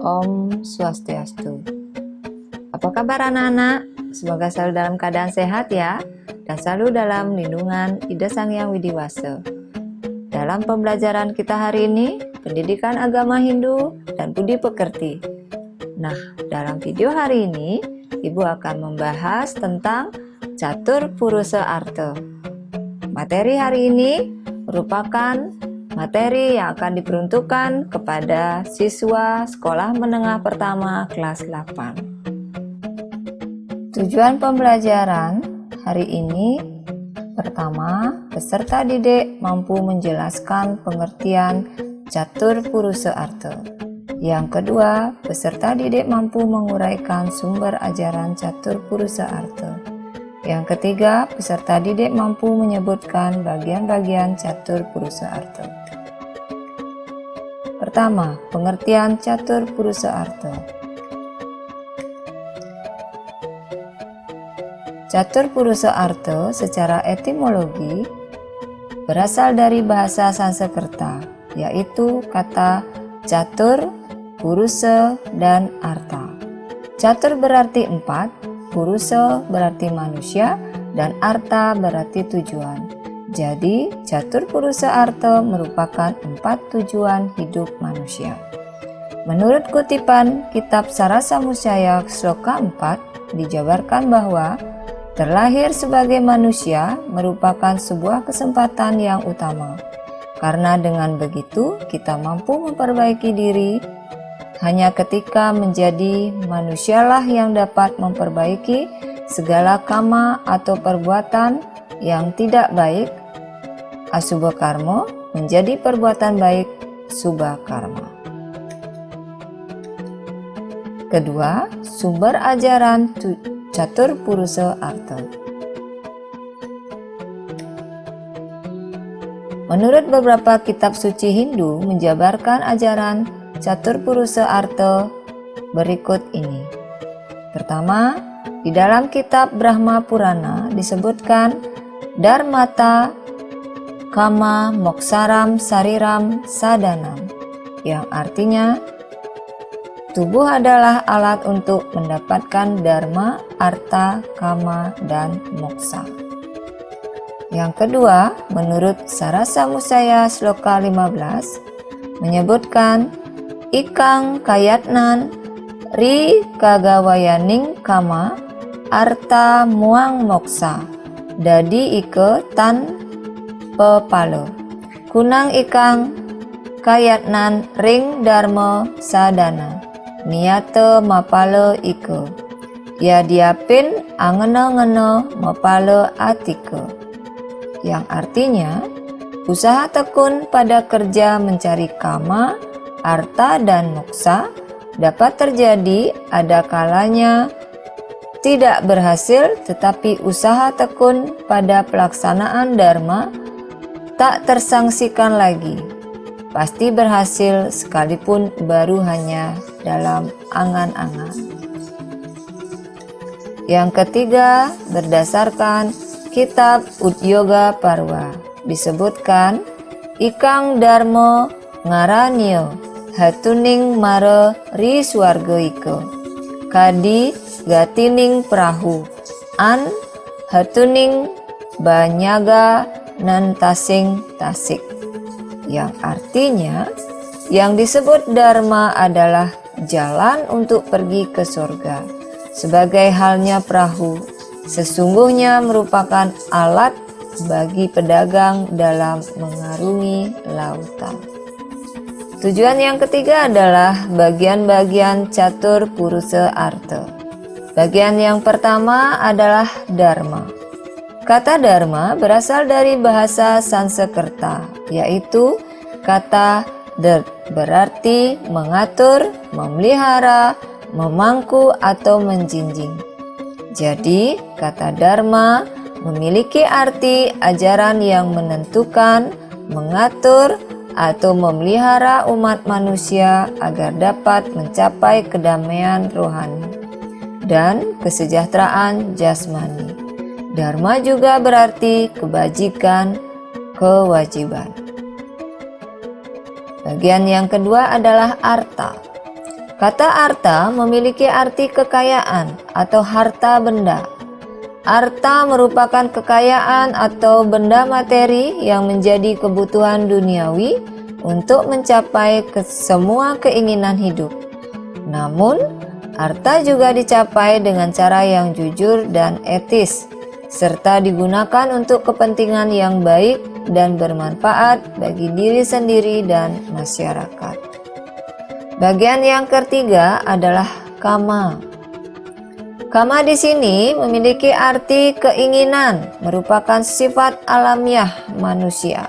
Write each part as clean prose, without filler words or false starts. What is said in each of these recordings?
Om Swastiastu. Apa kabar anak-anak? Semoga selalu dalam keadaan sehat ya, dan selalu dalam lindungan Ida Sang Hyang Widiwasa. Dalam pembelajaran kita hari ini, pendidikan agama Hindu dan budi pekerti. Nah, dalam video hari ini, Ibu akan membahas tentang Catur Purusa Artha. Materi hari ini merupakan materi yang akan diperuntukkan kepada siswa sekolah menengah pertama kelas 8. Tujuan pembelajaran hari ini, pertama, peserta didik mampu menjelaskan pengertian Catur Purusa Artha. Yang kedua, peserta didik mampu menguraikan sumber ajaran Catur Purusa Artha. Yang ketiga, peserta didik mampu menyebutkan bagian-bagian Catur Purusa Artha. Pertama, pengertian Catur Purusa Artha. Catur Purusa Artha secara etimologi berasal dari bahasa Sanskerta, yaitu kata catur, purusa, dan artha. Catur berarti 4, purusa berarti manusia, dan artha berarti tujuan. Jadi, Catur Purusa Artha merupakan 4 tujuan hidup manusia. Menurut kutipan kitab Sarasa Musaya Sloka 4, dijabarkan bahwa terlahir sebagai manusia merupakan sebuah kesempatan yang utama. Karena dengan begitu, kita mampu memperbaiki diri. Hanya ketika menjadi manusialah yang dapat memperbaiki segala kama atau perbuatan yang tidak baik, asubha karma, menjadi perbuatan baik, subha karma. Kedua, sumber ajaran Catur Purusa Artha. Menurut beberapa kitab suci Hindu menjabarkan ajaran Catur Purusa Artha berikut ini. Pertama, di dalam kitab Brahma Purana disebutkan Dharmata Kama Moksaram Sariram Sadanam, yang artinya tubuh adalah alat untuk mendapatkan dharma, artha, kama, dan moksa. Yang kedua, menurut Sarasa Musaya Sloka 15 menyebutkan Ikang kayatnan ri kagawayaning kama arta muang moksa dadi ike tan pepalo kunang ikang kayatnan ring dharma sadana niate mapalo ike ya diapin angena-ngena mapalo atike, yang artinya usaha tekun pada kerja mencari kama, artha, dan moksa dapat terjadi ada kalanya tidak berhasil, tetapi usaha tekun pada pelaksanaan dharma tak tersangsikan lagi. Pasti berhasil sekalipun baru hanya dalam angan-angan. Yang ketiga, berdasarkan kitab Udyoga Parwa disebutkan Ikang Dharma ngaranio hatuning mara ri swarga ika kadi gatining perahu an hatuning banyaga nan tasing tasik, yang artinya yang disebut dharma adalah jalan untuk pergi ke surga. Sebagai halnya perahu, sesungguhnya merupakan alat bagi pedagang dalam mengarungi lautan. Tujuan yang ketiga adalah bagian-bagian Catur Purusa Artha. Bagian yang pertama adalah dharma. Kata dharma berasal dari bahasa Sanskerta, yaitu kata dert, berarti mengatur, memelihara, memangku, atau menjinjing. Jadi, kata dharma memiliki arti ajaran yang menentukan, mengatur, atau memelihara umat manusia agar dapat mencapai kedamaian rohani dan kesejahteraan jasmani. Dharma juga berarti kebajikan, kewajiban. Bagian yang kedua adalah artha. Kata arta memiliki arti kekayaan atau harta benda. Arta merupakan kekayaan atau benda materi yang menjadi kebutuhan duniawi untuk mencapai semua keinginan hidup. Namun, harta juga dicapai dengan cara yang jujur dan etis, serta digunakan untuk kepentingan yang baik dan bermanfaat bagi diri sendiri dan masyarakat. Bagian yang ketiga adalah kama. Kama di sini memiliki arti keinginan, merupakan sifat alamiah manusia.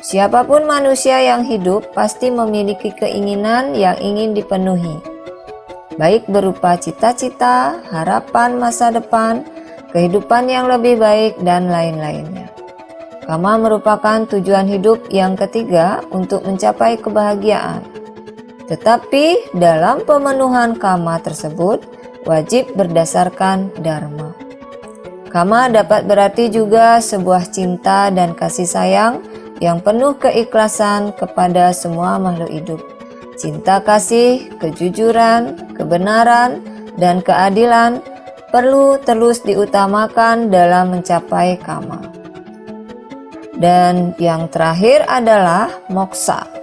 Siapapun manusia yang hidup pasti memiliki keinginan yang ingin dipenuhi, baik berupa cita-cita, harapan masa depan, kehidupan yang lebih baik, dan lain-lainnya. Kama merupakan tujuan hidup yang ketiga untuk mencapai kebahagiaan. Tetapi dalam pemenuhan kama tersebut wajib berdasarkan dharma. Kama dapat berarti juga sebuah cinta dan kasih sayang yang penuh keikhlasan kepada semua makhluk hidup. Cinta kasih, kejujuran, kebenaran, dan keadilan perlu terus diutamakan dalam mencapai kama. Dan yang terakhir adalah moksa.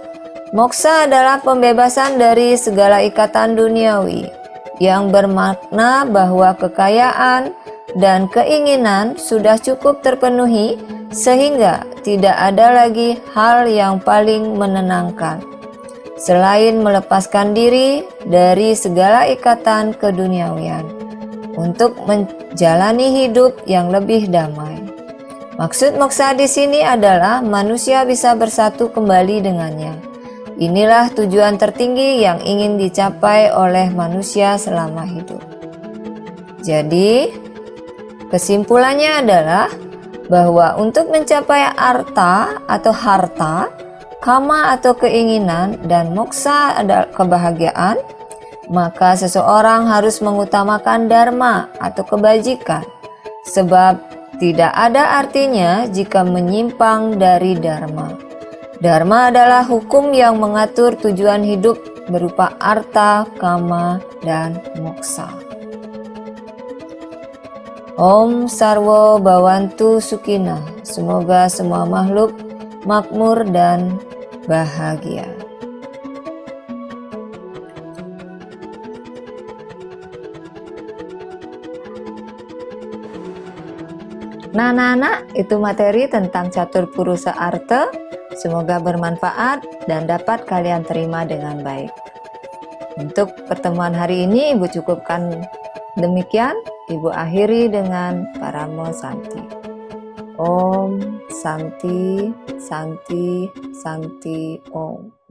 Moksa adalah pembebasan dari segala ikatan duniawi, yang bermakna bahwa kekayaan dan keinginan sudah cukup terpenuhi sehingga tidak ada lagi hal yang paling menenangkan selain melepaskan diri dari segala ikatan keduniawian untuk menjalani hidup yang lebih damai. Maksud moksa di sini adalah manusia bisa bersatu kembali dengannya. Inilah tujuan tertinggi yang ingin dicapai oleh manusia selama hidup. Jadi, kesimpulannya adalah bahwa untuk mencapai arta atau harta, kama atau keinginan, dan moksa adalah kebahagiaan, maka seseorang harus mengutamakan dharma atau kebajikan, sebab tidak ada artinya jika menyimpang dari dharma. Dharma adalah hukum yang mengatur tujuan hidup berupa arta, kama, dan moksa. Om Sarwo Bhawantu Sukhina. Semoga semua makhluk makmur dan bahagia. Nah, anak-anak, itu materi tentang catur purusa arta. Semoga bermanfaat dan dapat kalian terima dengan baik. Untuk pertemuan hari ini Ibu cukupkan demikian. Ibu akhiri dengan Paramo Santi. Om Santi, Santi, Santi, Om.